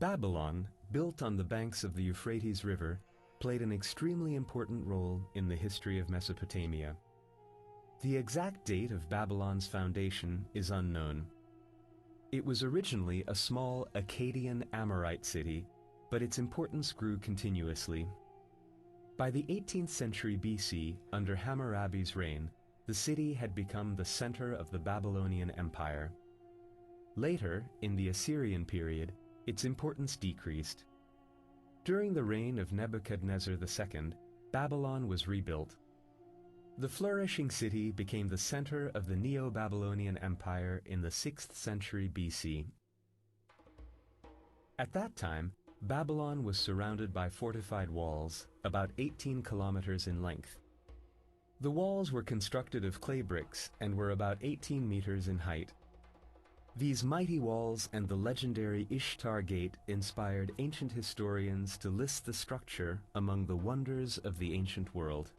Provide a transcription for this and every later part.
Babylon, built on the banks of the Euphrates River, played an extremely important role in the history of Mesopotamia. The exact date of Babylon's foundation is unknown. It was originally a small Akkadian Amorite city, but its importance grew continuously. By the 18th century BC, under Hammurabi's reign, the city had become the center of the Babylonian Empire. Later, in the Assyrian period, its importance decreased. During the reign of Nebuchadnezzar II, Babylon was rebuilt. The flourishing city became the center of the Neo-Babylonian Empire in the 6th century BC. At that time, Babylon was surrounded by fortified walls, about 18 kilometers in length. The walls were constructed of clay bricks and were about 18 meters in height. These mighty walls and the legendary Ishtar Gate inspired ancient historians to list the structure among the wonders of the ancient world.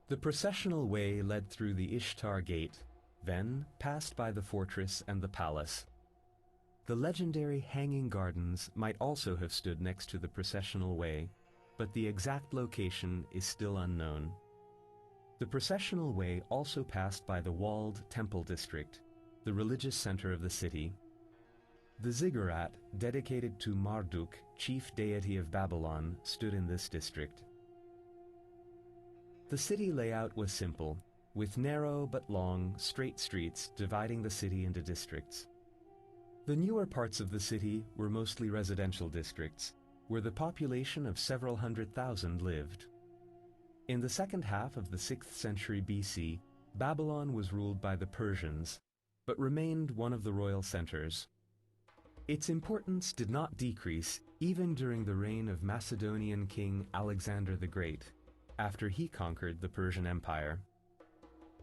The processional way led through the Ishtar Gate, then passed by the fortress and the palace. The legendary Hanging Gardens might also have stood next to the processional way, but the exact location is still unknown. The processional way also passed by the walled Temple District, the religious center of the city. The ziggurat, dedicated to Marduk, chief deity of Babylon, stood in this district. The city layout was simple, with narrow but long, straight streets dividing the city into districts. The newer parts of the city were mostly residential districts, where the population of several 100,000 lived. In the second half of the 6th century BC, Babylon was ruled by the Persians, but remained one of the royal centers. Its importance did not decrease even during the reign of Macedonian king Alexander the Great, after he conquered the Persian Empire.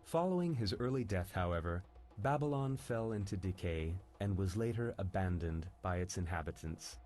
Following his early death, however, Babylon fell into decay and was later abandoned by its inhabitants.